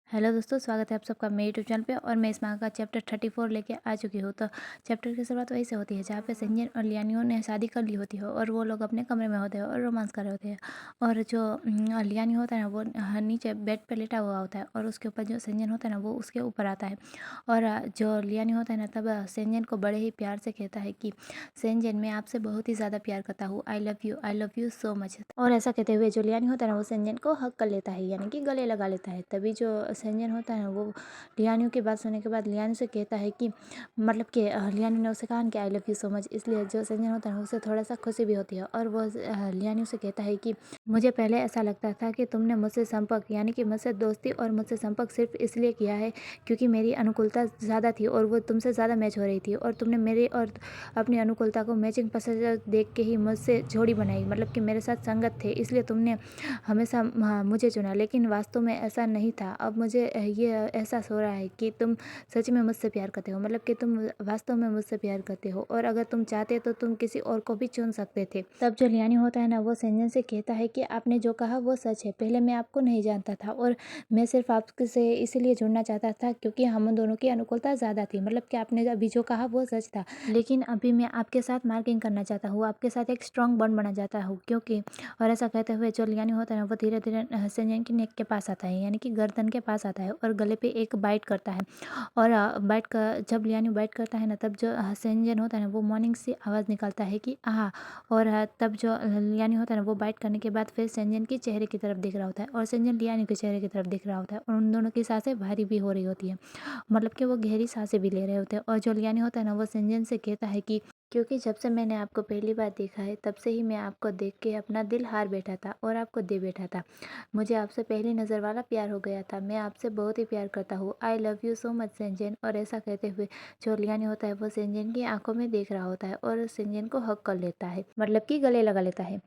Hello दोस्तों, स्वागत है आप सबका मेरे यूट्यूब चैनल पे। और मैं इस माह का चैप्टर 34 लेके आ चुकी हूँ। तो चैप्टर की शुरुआत वहीं से होती है जहाँ पे संजय और लियानियों ने शादी कर ली होती है और वो लोग अपने कमरे में होते हैं और रोमांस कर रहे होते हैं। और जो लियानी होता है ना वो नीचे बेड पे लेटा हुआ होता है और उसके ऊपर जो संजन होता है ना वो उसके ऊपर आता है। और जो लियानी होता है ना तब संजन को बड़े ही प्यार से कहता है कि संजन, मैं आपसे बहुत ही ज़्यादा प्यार करता हूँ, I love you so much. और ऐसा कहते हुए जो लियानी होता है ना वो संजन को हक कर लेता है, यानी कि गले लगा लेता है। तभी जो संजन होता है ना वो लियानियों की बात सुनने के बाद लियानी से कहता है कि मतलब कि लियानी ने उसे कहा कि I love you so much, इसलिए जो संजन होता है उसे थोड़ा सा खुशी भी होती है। और वो लियानी से कहता है कि मुझे पहले ऐसा लगता था कि तुमने मुझसे संपर्क यानी कि मुझसे दोस्ती और मुझसे संपर्क सिर्फ इसलिए किया है क्योंकि मेरी अनुकूलता ज़्यादा थी और वो तुमसे ज़्यादा मैच हो रही थी, और तुमने मेरे और अपनी अनुकूलता को मैचिंग पसंद देख के ही मुझसे जोड़ी बनाई, मतलब कि मेरे साथ संगत थे, इसलिए तुमने हमेशा मुझे चुना। लेकिन वास्तव में ऐसा नहीं था। अब मुझे ये एहसास हो रहा है कि तुम सच में मुझसे प्यार करते हो, मतलब कि तुम वास्तव में मुझसे प्यार करते हो, और अगर तुम चाहते तो तुम किसी और को भी चुन सकते थे। तब जो लियानी होता है ना वो संजन से कहता है कि आपने जो कहा वो सच है। पहले मैं आपको नहीं जानता था और मैं सिर्फ आपसे इसीलिए जुड़ना चाहता था क्योंकि हम दोनों की अनुकूलता ज़्यादा थी, मतलब कि आपने अभी जो कहा वो सच था। लेकिन अभी मैं आपके साथ मार्किंग करना चाहता हूँ, आपके साथ एक स्ट्रॉन्ग बॉन्ड बनाना चाहता हूँ क्योंकि। और ऐसा कहते हुए जो लियानी होता है ना वो धीरे धीरे संजन की नेक के पास आता है, यानी कि गर्दन के पास आता है और गले पे एक बाइट करता है। और बाइट का जब लियानी बाइट करता है ना तब जो संजन होता है ना वो मॉर्निंग से आवाज़ निकालता है कि आहा। और तब जो लियानी होता है ना वो बाइट करने के बाद फिर संजन के चेहरे की तरफ देख रहा होता है और संजन लियानी के चेहरे की तरफ देख रहा होता है, और उन दोनों की सांसें भारी भी हो रही होती है, मतलब कि वो गहरी सांसें भी ले रहे होते हैं। और जो लियानी होता है ना वो संजन से कहता है कि क्योंकि जब से मैंने आपको पहली बार देखा है तब से ही मैं आपको देख के अपना दिल हार बैठा था और आपको दे बैठा था। मुझे आपसे पहली नज़र वाला प्यार हो गया था। मैं आपसे बहुत ही प्यार करता हूँ। I love you so much Sanjan. और ऐसा कहते हुए जो लियानी होता है वो संजन की आंखों में देख रहा होता है और संजन को हक कर लेता है, मतलब कि गले लगा लेता है।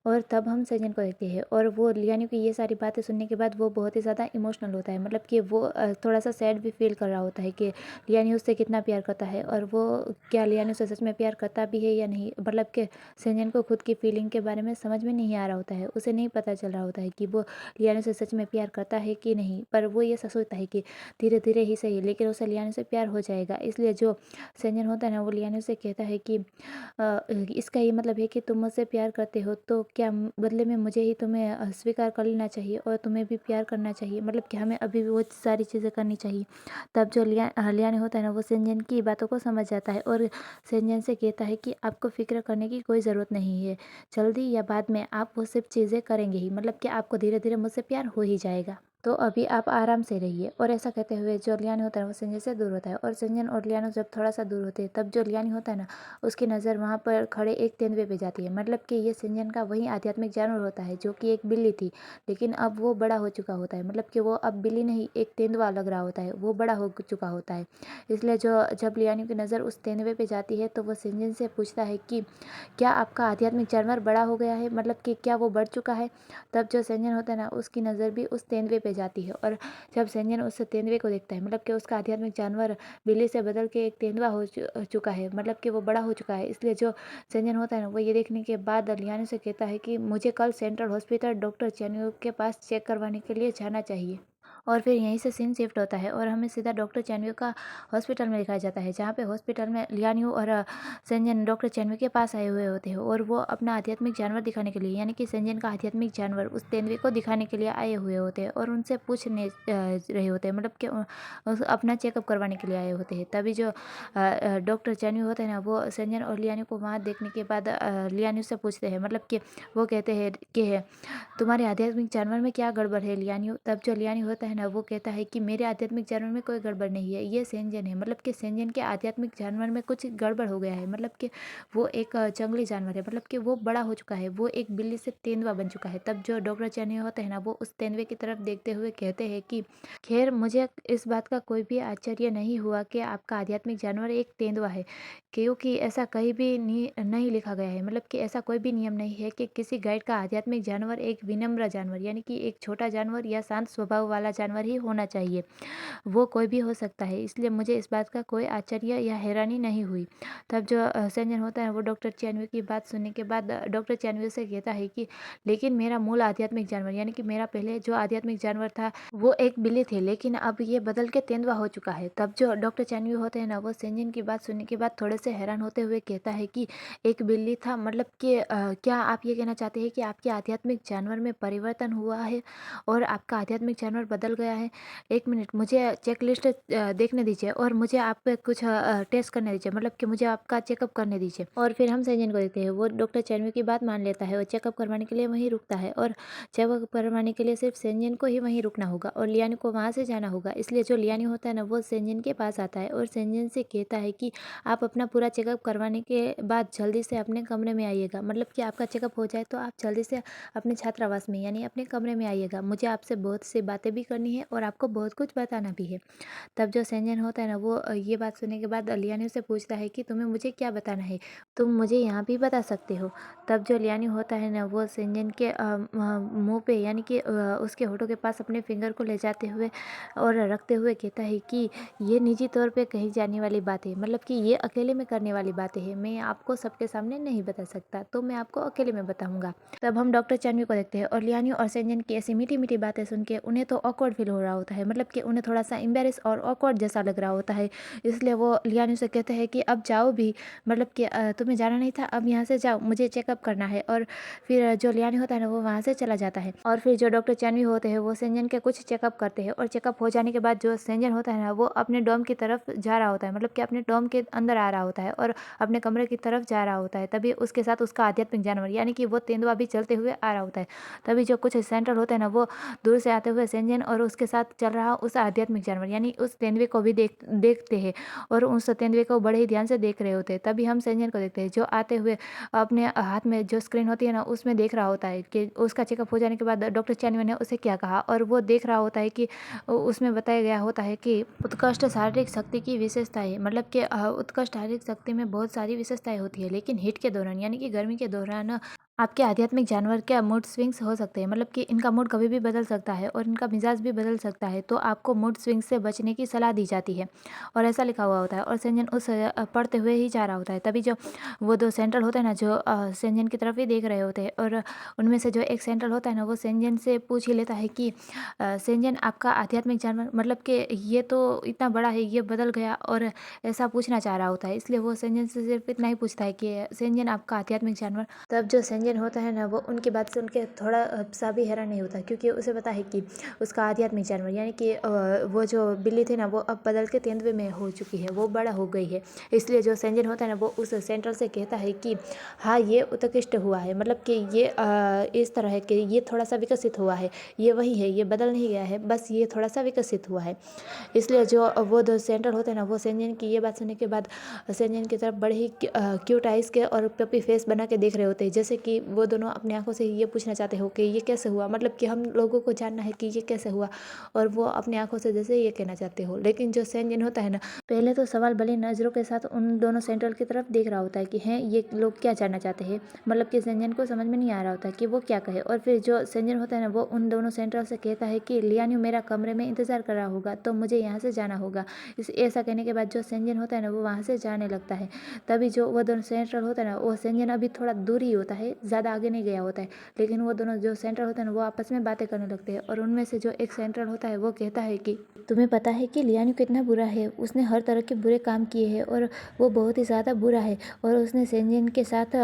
और तब हम संजन को देखते हैं और वो लियानी की ये सारी बातें सुनने के बाद वो बहुत ही ज़्यादा इमोशनल होता है, मतलब कि वो थोड़ा सा सैड भी फील कर रहा होता है कि लियानी उससे कितना प्यार करता है और वो क्या लियानी उससे सच में प्यार करता भी है या नहीं। मतलब कि संजन को खुद की फीलिंग के बारे में समझ में नहीं आ रहा होता है, उसे नहीं पता चल रहा होता है कि वो लियानी से सच में प्यार करता है कि नहीं। पर वो ये सोचता है कि धीरे धीरे ही सही लेकिन उसे लियानी से प्यार हो जाएगा। इसलिए जो संजन होता है ना वो लियानी से कहता है कि इसका ये मतलब है कि तुम मुझसे प्यार करते हो तो क्या बदले में मुझे ही तुम्हें स्वीकार कर लेना चाहिए और तुम्हें भी प्यार करना चाहिए, मतलब कि हमें अभी भी वो सारी चीज़ें करनी चाहिए। तब जो लियानी होता है ना वो संजन की बातों को समझ जाता है और संजन से कहता है कि आपको फ़िक्र करने की कोई ज़रूरत नहीं है, जल्दी या बाद में आप वो सब चीज़ें करेंगे ही, मतलब कि आपको धीरे धीरे मुझसे प्यार हो ही जाएगा। तो अभी आप आराम से रहिए। और ऐसा कहते हुए जो लियानी होता है वो संजय से दूर होता है और संजन और लियानो जब थोड़ा सा दूर होते हैं तब जो लियानी होता है ना उसकी नज़र वहाँ पर खड़े एक तेंदुए पे जाती है, मतलब कि ये संजन का वही आध्यात्मिक जानवर होता है जो कि एक बिल्ली थी, लेकिन अब वो बड़ा हो चुका होता है, मतलब कि वो अब बिल्ली नहीं एक तेंदुआ लग रहा होता है, वो बड़ा हो चुका होता है। इसलिए जो जब लियानी की नज़र उस तेंदुए पे जाती है तो वो संजन से पूछता है कि क्या आपका आध्यात्मिक जानवर बड़ा हो गया है, मतलब कि क्या वो बढ़ चुका है। तब जो संजन होता है ना उसकी नज़र भी उस तेंदुए पे जाती है और जब संजन उस तेंदुए को देखता है, मतलब कि उसका आध्यात्मिक जानवर बिल्ली से बदल के एक तेंदुआ हो चुका है, मतलब कि वो बड़ा हो चुका है। इसलिए जो संजन होता है ना वो ये देखने के बाद लियानी से कहता है कि मुझे कल सेंट्रल हॉस्पिटल डॉक्टर चैन्यू के पास चेक करवाने के लिए जाना चाहिए। और फिर यहीं से सीन शिफ्ट होता है और हमें सीधा डॉक्टर चैनवी का हॉस्पिटल में दिखाया जाता है, जहाँ पे हॉस्पिटल में लियान्यू और संजन डॉक्टर चैनवी के पास आए हुए होते हैं और वो अपना आध्यात्मिक जानवर दिखाने के लिए, यानी कि संजन का आध्यात्मिक जानवर उस तेंदुए को दिखाने के लिए आए हुए होते हैं और उनसे पूछने रहे होते हैं, मतलब कि अपना चेकअप करवाने के लिए आए होते हैं। तभी जो डॉक्टर चैनवी होते हैं ना वो संजन और लियान्यू को वहाँ देखने के बाद लियान्यू से पूछते हैं, मतलब कि वो कहते हैं कि तुम्हारे आध्यात्मिक जानवर में क्या गड़बड़ है लियानियो। तब जो लियानियो होता है ना वो कहता है कि मेरे आध्यात्मिक जानवर में कोई गड़बड़ नहीं है, ये सेंजन है, मतलब कि सेंजन के आध्यात्मिक जानवर में कुछ गड़बड़ हो गया है, मतलब कि वो एक जंगली जानवर है, मतलब कि वो बड़ा हो चुका है, वो एक बिल्ली से तेंदुआ बन चुका है। तब जो डॉक्टर चैनी होते हैं ना वो उस तेंदुए की तरफ देखते हुए कहते हैं कि खैर मुझे इस बात का कोई भी आश्चर्य नहीं हुआ कि आपका आध्यात्मिक जानवर एक तेंदुआ है, क्योंकि ऐसा कहीं भी नहीं लिखा गया है, मतलब कि ऐसा कोई भी नियम नहीं है कि किसी गाइड का आध्यात्मिक जानवर एक विनम्र जानवर यानी कि एक छोटा जानवर या शांत स्वभाव वाला जानवर ही होना चाहिए, वो कोई भी हो सकता है, इसलिए मुझे इस बात का कोई आश्चर्य या हैरानी नहीं हुई। तब जो सेंजन होता है वो डॉक्टर चियानवे की बात सुनने के बाद डॉक्टर चियानवे से कहता है कि लेकिन मेरा मूल आध्यात्मिक जानवर यानी कि मेरा पहले जो आध्यात्मिक जानवर था वो एक बिल्ली थी, लेकिन अब ये बदल के तेंदुआ हो चुका है। तब जो डॉक्टर चियानवे होते हैं ना वो सेंजन की बात सुनने के बाद थोड़े से हैरान होते हुए कहता है कि एक बिल्ली था, मतलब कि क्या आप ये कहना चाहते हैं कि आपके आध्यात्मिक जानवर में परिवर्तन हुआ है और आपका आध्यात्मिक जानवर बदल गया है? एक मिनट, मुझे चेकलिस्ट देखने दीजिए और मुझे आप पे कुछ टेस्ट करने दीजिए, मतलब कि मुझे आपका चेकअप करने दीजिए। और फिर हम सेंजन को देखते हैं, वो डॉक्टर चैनवी की बात मान लेता है और चेकअप करवाने के लिए वहीं रुकता है और चेकअप करवाने के लिए सिर्फ सेंजन को ही वहीं रुकना होगा और लियानी को वहाँ से जाना होगा। इसलिए जो लियानी होता है ना वो सेंजन के पास आता है और सेंजन से कहता है कि आप अपना पूरा चेकअप करवाने के बाद जल्दी से अपने कमरे में आइएगा, मतलब कि आपका चेकअप हो जाए तो आप जल्दी से अपने छात्रावास में यानी अपने कमरे में आइएगा। मुझे आपसे बहुत सी बातें भी करनी है और आपको बहुत कुछ बताना भी है। तब जो सेंजन होता है ना वो ये बात सुनने के बाद लियानी से पूछता है कि तुम्हें मुझे क्या बताना है, तुम मुझे यहाँ भी बता सकते हो। तब जो लियानी होता है ना वो सेंजन के मुंह पे यानी कि उसके होठों के पास अपने फिंगर को ले जाते हुए और रखते हुए कहता है कि ये निजी तौर पे कही जाने वाली बात है, मतलब कि ये अकेले में करने वाली बातें हैं, मैं आपको सबके सामने नहीं बता सकता, तो मैं आपको अकेले में बताऊंगा। तब हम डॉक्टर चानवी को देखते हैं और लियानी और सेंजन की ऐसी मीठी मीठी बातें सुन के उन्हें तो ऑकवर्ड फील हो रहा होता है, मतलब कि उन्हें थोड़ा सा एम्बेरस और ऑकवर्ड जैसा लग रहा होता है। इसलिए वो लियानी से कहते हैं कि अब जाओ भी, मतलब कि तुम्हें जाना नहीं था, अब यहाँ से जाओ, मुझे चेकअप करना है। और फिर जो लियानी होता है ना वो वहाँ से चला जाता है और फिर जो डॉक्टर चानवी होते हैं वो सेंजन के कुछ चेकअप करते हैं और चेकअप हो जाने के बाद जो सेंजन होता है ना वो अपने डोम की तरफ जा रहा होता है, मतलब कि अपने डोम के अंदर आ रहा होता है और अपने कमरे की तरफ जा रहा होता है। तभी उसके साथ उसका आध्यात्मिक जानवर यानी कि वो तेंदुआ भी चलते हुए आ रहा होता है। तभी जो कुछ सेंट्रल होता है ना वो दूर से आते हुए सेंजन और उसके साथ चल रहा उस आध्यात्मिक जानवर यानी उस तेंदुए को भी देखते हैं और उस तेंदुए को बड़े ही ध्यान से देख रहे होते हैं। तभी हम सेंजन को देखते हैं जो आते हुए अपने हाथ में जो स्क्रीन होती है ना उसमें देख रहा होता है कि उसका चेकअप हो जाने के बाद डॉक्टर चैनवे ने उसे क्या कहा, और वो देख रहा होता है कि उसमें बताया गया होता है कि उत्कृष्ट शारीरिक शक्ति की विशेषताएं, मतलब कि उत्कृष्ट शारीरिक शक्ति में बहुत सारी विशेषताएं होती है, लेकिन हीट के दौरान यानी कि गर्मी के दौरान आपके आध्यात्मिक जानवर के मूड स्विंग्स हो सकते हैं, मतलब कि इनका मूड कभी भी बदल सकता है और इनका मिजाज भी बदल सकता है, तो आपको मूड स्विंग्स से बचने की सलाह दी जाती है और ऐसा लिखा हुआ होता है। और सेंजन उस पढ़ते हुए ही जा रहा होता है। तभी जो वो दो सेंट्रल होते हैं ना जो सेंजन की तरफ ही देख रहे होते हैं और उनमें से जो एक सेंट्रल होता है ना वो सेंजन से पूछ ही लेता है कि सेंजन आपका आध्यात्मिक जानवर, मतलब कि ये तो इतना बड़ा है, ये बदल गया, और ऐसा पूछना चाह रहा होता है। इसलिए वो सेंजन से सिर्फ इतना ही पूछता है कि सेंजन आपका आध्यात्मिक जानवर। तब जो सेंजन होता है ना वो उनकी बात सुन के थोड़ा सा भी हैरान नहीं होता, क्योंकि उसे पता है कि उसका आध्यात्मिक जानवर यानी कि वो जो बिल्ली थी ना वो अब बदल के तेंदुए में हो चुकी है, वो बड़ा हो गई है। इसलिए जो सेंजन होता है ना वो उस सेंट्रल से कहता है कि हाँ ये उत्कृष्ट हुआ है, मतलब कि ये इस तरह है कि ये थोड़ा सा विकसित हुआ है, ये वही है, ये बदल नहीं गया है, बस ये थोड़ा सा विकसित हुआ है। इसलिए जो वो दो सेंट्रल होते हैं ना वो सेंजन की ये बात सुनने के बाद सेंजन की तरफ बड़े ही क्यूट आइस के और पपी फेस बना के देख रहे होते हैं, जैसे कि वो दोनों अपनी आंखों से ये पूछना चाहते हो कि ये कैसे हुआ, मतलब कि हम लोगों को जानना है कि ये कैसे हुआ, और वो अपनी आंखों से जैसे ये कहना चाहते हो। लेकिन जो सेंजन होता है ना पहले तो सवाल भले नज़रों के साथ उन दोनों सेंट्रल की तरफ देख रहा होता है कि हैं ये लोग क्या जानना चाहते हैं, मतलब कि सेंजन को समझ में नहीं आ रहा होता कि वो क्या कहे। और फिर जो सेंजन होता है ना वो उन दोनों सेंट्रल से कहता है कि लियान्यू मेरा कमरे में इंतजार कर रहा होगा, तो मुझे यहाँ से जाना होगा। ऐसा कहने के बाद जो सेंजन होता है ना वो वहाँ से जाने लगता है। तभी जो वो दोनों सेंट्रल होता है ना वो सेंजन अभी थोड़ा दूर ही होता है, ज़्यादा आगे नहीं गया होता है, लेकिन वो दोनों जो सेंट्रल होते हैं ना वो आपस में बातें करने लगते हैं। और उनमें से जो एक सेंट्रल होता है वो कहता है कि तुम्हें पता है कि लियान्यू कितना बुरा है, उसने हर तरह के बुरे काम किए हैं और वो बहुत ही ज़्यादा बुरा है, और उसने सेंजन के साथ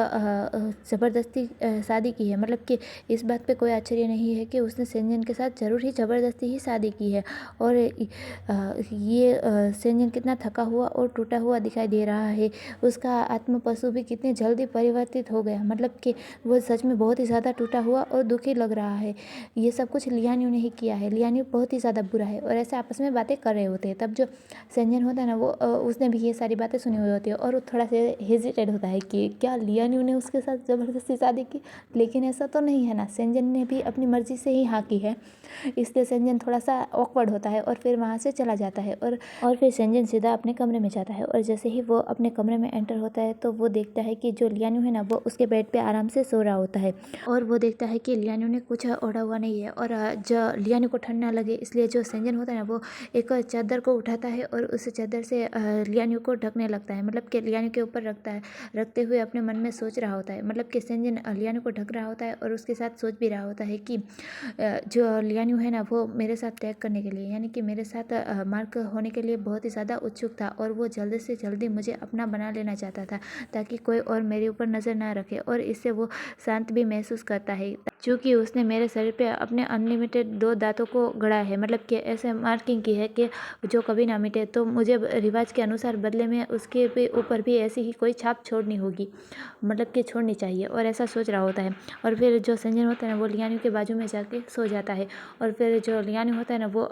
ज़बरदस्ती शादी की है, मतलब कि इस बात पे कोई आश्चर्य नहीं है कि उसने सेंजन के साथ ज़रूर ही ज़बरदस्ती ही शादी की है। और ये सेंजन कितना थका हुआ और टूटा हुआ दिखाई दे रहा है, उसका आत्म पशु भी कितने जल्दी परिवर्तित हो गया, मतलब कि वो सच में बहुत ही ज़्यादा टूटा हुआ और दुखी लग रहा है। ये सब कुछ लियान्यू ने ही किया है, लियान्यू बहुत ही ज़्यादा बुरा है, और ऐसे आपस में बातें कर रहे होते हैं। तब जो सेंजन होता है ना वो उसने भी ये सारी बातें सुनी हुई होती है और वो थोड़ा सा हेजिटेट होता है कि क्या लियान्यू ने उसके साथ ज़बरदस्ती शादी की, लेकिन ऐसा तो नहीं है ना, सेंजन ने भी अपनी मर्जी से ही हाँ की है। इसलिए सेंजन थोड़ा सा ऑकवर्ड होता है और फिर वहाँ से चला जाता है और फिर सेंजन सीधा अपने कमरे में जाता है। और जैसे ही वो अपने कमरे में एंटर होता है तो वो देखता है कि जो लियान्यू है ना वो उसके बेड पे आराम से से सो रहा होता है और वो देखता है कि लियानियो ने कुछ ओढ़ा हुआ नहीं है और जो लियानियो को ठंड ना लगे इसलिए जो सेंजन होता है ना वो एक चादर को उठाता है और उस चादर से लियानियो को ढकने लगता है, मतलब कि लियानियो के ऊपर रखता है, रखते हुए अपने मन में सोच रहा होता है, मतलब कि सेंजन लियानियो को ढक रहा होता है और उसके साथ सोच भी रहा होता है कि जो लियानियो है ना वो मेरे साथ टैग करने के लिए यानी कि मेरे साथ मार्क होने के लिए बहुत ही ज़्यादा उत्सुक था और वो जल्दी से जल्दी मुझे अपना बना लेना चाहता था ताकि कोई और मेरे ऊपर नज़र ना रखे और इससे वो शांत भी महसूस करता है क्योंकि उसने मेरे शरीर पे अपने अनलिमिटेड 2 दांतों को गड़ा है, मतलब कि ऐसे मार्किंग की है कि जो कभी ना मिटे, तो मुझे रिवाज के अनुसार बदले में उसके भी ऊपर भी ऐसी ही कोई छाप छोड़नी होगी, मतलब कि छोड़नी चाहिए और ऐसा सोच रहा होता है। और फिर जो सेंजन होता है ना वो लियानियो के बाजू में जाके सो जाता है और फिर जो लियानियो होता है ना वो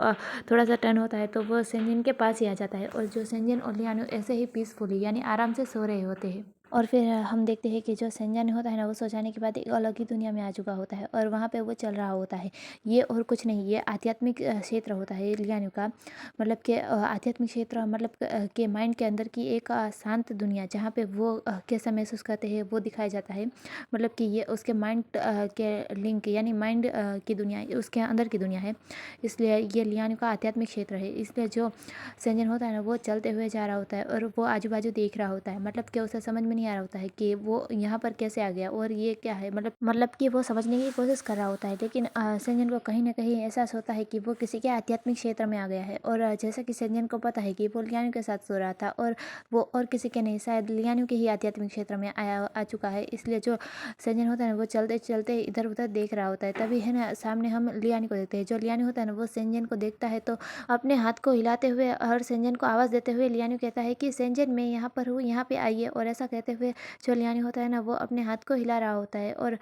थोड़ा सा टर्न होता है तो वो सेंजन के पास ही आ जाता है और जो सेंजन और लियानियो ऐसे ही पीसफुली यानी आराम से सो रहे होते हैं। और फिर हम देखते हैं कि जो सेंजन होता है ना वो सो जाने के बाद एक अलग ही दुनिया में आ चुका होता है और वहाँ पे वो चल रहा होता है। ये और कुछ नहीं, ये आध्यात्मिक क्षेत्र होता है लियानियो का, मतलब कि आध्यात्मिक क्षेत्र मतलब के माइंड के अंदर की एक शांत दुनिया जहाँ पे वो कैसा महसूस करते हैं वो दिखाया जाता है, मतलब कि ये उसके माइंड के लिंक यानी माइंड की दुनिया उसके अंदर की दुनिया है, इसलिए ये लियानियो का आध्यात्मिक क्षेत्र है। इसलिए जो सेंजन होता है ना वो चलते हुए जा रहा होता है और वो आजू बाजू देख रहा होता है, मतलब कि उसे समझ में नहीं आ रहा होता है कि वो यहाँ पर कैसे आ गया और ये क्या है, मतलब कि वो समझने की कोशिश कर रहा होता है, लेकिन सेंजन को कहीं ना कहीं एहसास होता है कि वो किसी के आध्यात्मिक क्षेत्र में आ गया है और जैसा कि सेंजन को पता है कि वो लियानियो के साथ सो रहा था और वो और किसी के नहीं शायद लियानियो के ही आध्यात्मिक क्षेत्र में आ चुका है, इसलिए जो सेंजन होता है ना वो चलते चलते इधर उधर देख रहा होता है। तभी है ना सामने हम लियानियो को देखते हैं, जो लियानियो होता है ना वो सेंजन को देखता है तो अपने हाथ को हिलाते हुए और सेंजन को आवाज़ देते हुए लियानियो कहता है कि सेंजन मैं यहाँ पर हूँ, यहाँ पे आइए, और ऐसा कहते हुए जो लियानियो होता है ना वो अपने हाथ को हिला रहा होता है और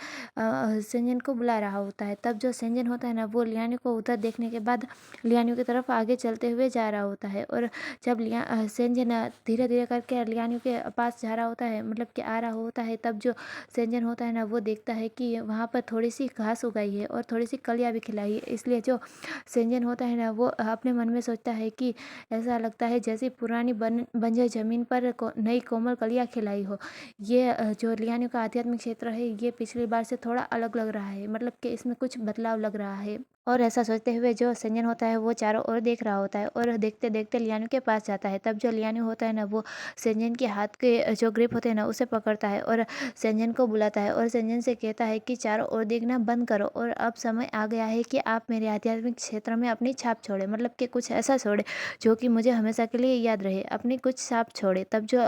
सेंजन को बुला रहा होता है। तब जो सेंजन होता है ना वो लियानियो को उधर देखने के बाद लियानियो की तरफ आगे चलते हुए जा रहा होता है और जब सेंजन धीरे धीरे करके लियानियो के पास जा रहा होता है, मतलब कि आ रहा होता है, तब जो सेंजन होता है ना वो देखता है कि वहाँ पर थोड़ी सी घास उगाई है और थोड़ी सी कलियाँ भी खिलाई है, इसलिए जो सेंजन होता है ना वो अपने मन में सोचता है कि ऐसा लगता है जैसे पुरानी बंजर जमीन पर नई कोमल कलियाँ खिलाई हो। ये जो लियानियो का आध्यात्मिक क्षेत्र है ये पिछली बार से थोड़ा अलग लग रहा है, मतलब कि इसमें कुछ बदलाव लग रहा है। और ऐसा सोचते हुए जो सेंजन होता है वो चारों ओर देख रहा होता है और देखते देखते लियानियो के पास जाता है। तब जो लियानियो होता है ना वो सेंजन के हाथ के जो ग्रिप होते हैं ना उसे पकड़ता है और सेंजन को बुलाता है और सेंजन से कहता है कि चारों ओर देखना बंद करो और अब समय आ गया है कि आप मेरे आध्यात्मिक क्षेत्र में अपनी छाप छोड़े, मतलब कि कुछ ऐसा छोड़े जो कि मुझे हमेशा के लिए याद रहे, अपनी कुछ छाप छोड़े। तब जो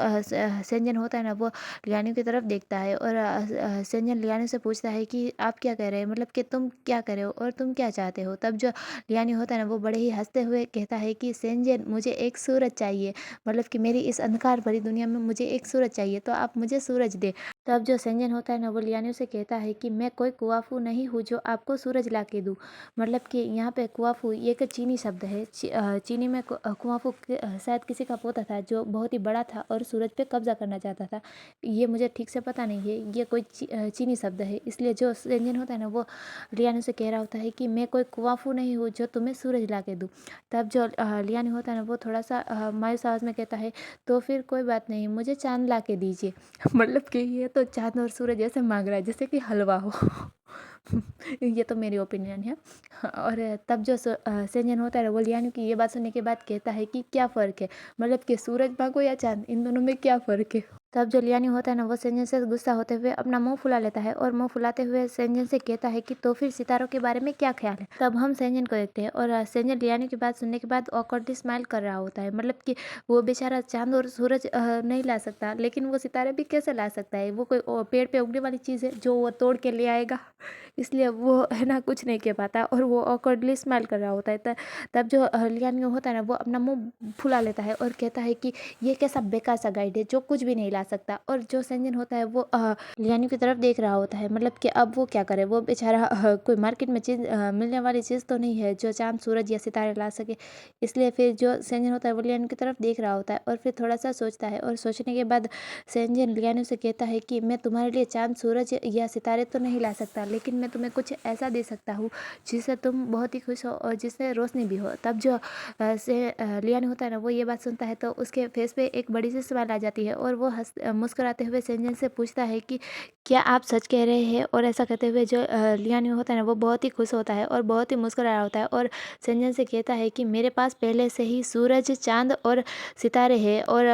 सेंजन होता है ना वो लियानियो की तरफ देखता है और सेंजन लियानियो से पूछता है कि आप क्या कह रहे हैं, मतलब कि तुम क्या कर रहे हो और तुम क्या चाहते हो। तब जो लियानियो होता है ना वो बड़े ही हंसते हुए कहता है कि सेंजन मुझे एक सूरज चाहिए, मतलब कि मेरी इस अंधकार भरी दुनिया में मुझे एक सूरज चाहिए, तो आप मुझे सूरज दे। तब जो सेंजन होता है ना वो लियानियो से कहता है कि मैं कोई कुआफू नहीं हूँ जो आपको सूरज ला के दूँ, मतलब कि यहाँ पे कुआफू ये एक चीनी शब्द है। चीनी में कुआफू शायद किसी का पोता था जो बहुत ही बड़ा था और सूरज पे कब्जा करना चाहता था, ये मुझे ठीक से पता नहीं है, ये कोई चीनी शब्द है। इसलिए जो सेंजन होता है ना वो लियानियो से कह रहा होता है कि मैं कोई कुआफू नहीं हूँ जो तुम्हें सूरज ला के दूँ। तब जो लियानियो होता है ना वो थोड़ा सा मायूस आवाज़ में कहता है तो फिर कोई बात नहीं, मुझे चांद ला के दीजिए। मतलब कि ये तो चांद और सूरज ऐसे मांग रहा है जैसे कि हलवा हो। ये तो मेरी ओपिनियन है। और तब जो सेंजन होता है वो लियानियो की ये बात सुनने के बाद कहता है कि क्या फ़र्क है, मतलब कि सूरज मांगो या चांद, इन दोनों में क्या फ़र्क है। तब जो लियानियो होता है ना वो सेंजन से गुस्सा होते हुए अपना मुंह फुला लेता है और मुंह फुलाते हुए सेंजन से कहता है कि तो फिर सितारों के बारे में क्या ख्याल है। तब हम सेंजन को देखते हैं और सेंजन लियानियो की बात सुनने के बाद ऑकवर्डली स्माइल कर रहा होता है, मतलब कि वो बेचारा चांद और सूरज नहीं ला सकता, लेकिन वो सितारे भी कैसे ला सकता है, वो कोई पेड़ पे उगने वाली चीज़ है जो वो तोड़ के ले आएगा, इसलिए वो है ना कुछ नहीं कह पाता और वो ऑकवर्डली स्माइल कर रहा होता है। तब जो लियानियो होता है ना वो अपना मुंह फुला लेता है और कहता है कि ये कैसा बेकार सा गाइड है जो कुछ भी नहीं ला सकता। और जो सेंजन होता है वो लियानियो की तरफ देख रहा होता है, मतलब कि अब वो क्या करे, वो बेचारा कोई मार्केट में चीज़ मिलने वाली चीज़ तो नहीं है जो चांद सूरज या सितारे ला सके, इसलिए फिर जो सेंजन होता है वो लियानियो की तरफ देख रहा होता है और फिर थोड़ा सा सोचता है और सोचने के बाद सेंजन लियानियो से कहता है कि मैं तुम्हारे लिए चांद सूरज या सितारे तो नहीं ला सकता, लेकिन मैं तुम्हें कुछ ऐसा दे सकता हूँ जिससे तुम बहुत ही खुश हो और जिससे रोशनी भी हो। तब जो लियानियो होता है ना वो ये बात सुनता है तो उसके फेस पे एक बड़ी सी स्माइल आ जाती है और वो हंस मुस्कुराते हुए सेंजन से पूछता है कि क्या आप सच कह रहे हैं। और ऐसा कहते हुए जो लियान्यू होता है ना वो बहुत ही खुश होता है और बहुत ही मुस्कुरा रहा होता है और सेंजन से कहता है कि मेरे पास पहले से ही सूरज, चांद और सितारे हैं और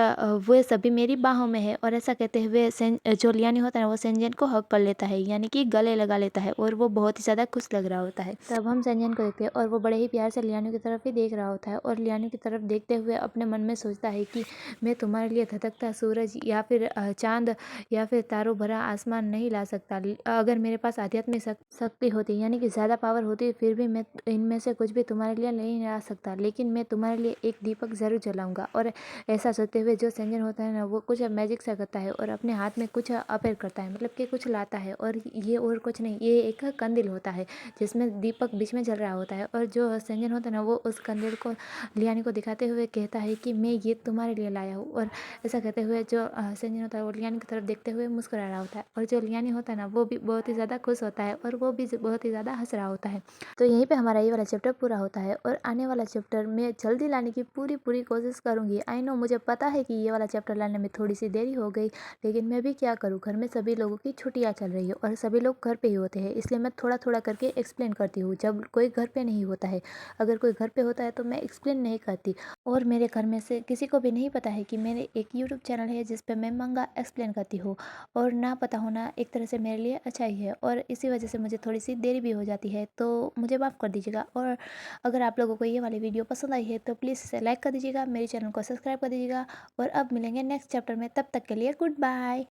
वे सभी मेरी बाहों में है। और ऐसा कहते हुए जो लियान्यू होता है ना वो सेंजन को हक कर लेता है, यानी कि गले लगा लेता है और वो बहुत ही ज़्यादा खुश लग रहा होता है। तब हम सेंजन को देखते हैं और वो बड़े ही प्यार से लियान्यू की तरफ ही देख रहा होता है और लियान्यू की तरफ देखते हुए अपने मन में सोचता है कि मैं तुम्हारे लिए धधकता सूरज या फिर चांद या फिर तारों भरा आसमान नहीं ला सकता। अगर मेरे पास आध्यात्मिक शक्ति होती, यानी कि ज़्यादा पावर होती, फिर भी मैं इनमें से कुछ भी तुम्हारे लिए नहीं ला सकता, लेकिन मैं तुम्हारे लिए एक दीपक ज़रूर जलाऊंगा। और ऐसा सोचते हुए जो सेंजन होता है ना वो कुछ मैजिक सा करता है और अपने हाथ में कुछ अपेयर करता है, मतलब कि कुछ लाता है। और ये और कुछ नहीं, ये एक कंदील होता है जिसमें दीपक बीच में जल रहा होता है। और जो सेंजन होता है ना वो उस कंदील को लियानी को दिखाते हुए कहता है कि मैं ये तुम्हारे लिए लाया हूँ। और ऐसा कहते हुए जो सेंजन होता है वो लियानी की तरफ देखते हुए मुस्कुरा रहा होता है और जो लियानी होता है ना वो भी बहुत ही ज़्यादा खुश होता है और वो भी बहुत ही ज़्यादा हंस रहा होता है। तो यहीं पे हमारा ये वाला चैप्टर पूरा होता है और आने वाला चैप्टर मैं जल्दी लाने की पूरी कोशिश करूँगी। आई नो, मुझे पता है कि ये वाला चैप्टर लाने में थोड़ी सी देरी हो गई, लेकिन मैं भी क्या करूँ, घर में सभी लोगों की छुट्टियाँ चल रही है और सभी लोग घर पे ही होते हैं, इसलिए मैं थोड़ा थोड़ा करके एक्सप्लेन करती हूँ जब कोई घर पे नहीं होता है। अगर कोई घर पे होता है तो मैं एक्सप्लेन नहीं करती। और मेरे घर में से किसी को भी नहीं पता है कि मेरे एक यूट्यूब चैनल है जिस पे मैं मंगा एक्सप्लेन करती हूँ, और ना पता होना एक तरह से मेरे लिए अच्छा ही है और इसी वजह से मुझे थोड़ी सी देरी भी हो जाती है, तो मुझे माफ़ कर दीजिएगा। और अगर आप लोगों को ये वाली वीडियो पसंद आई है तो प्लीज़ इसे लाइक कर दीजिएगा, मेरे चैनल को सब्सक्राइब कर दीजिएगा और अब मिलेंगे नेक्स्ट चैप्टर में। तब तक के लिए गुड बाय।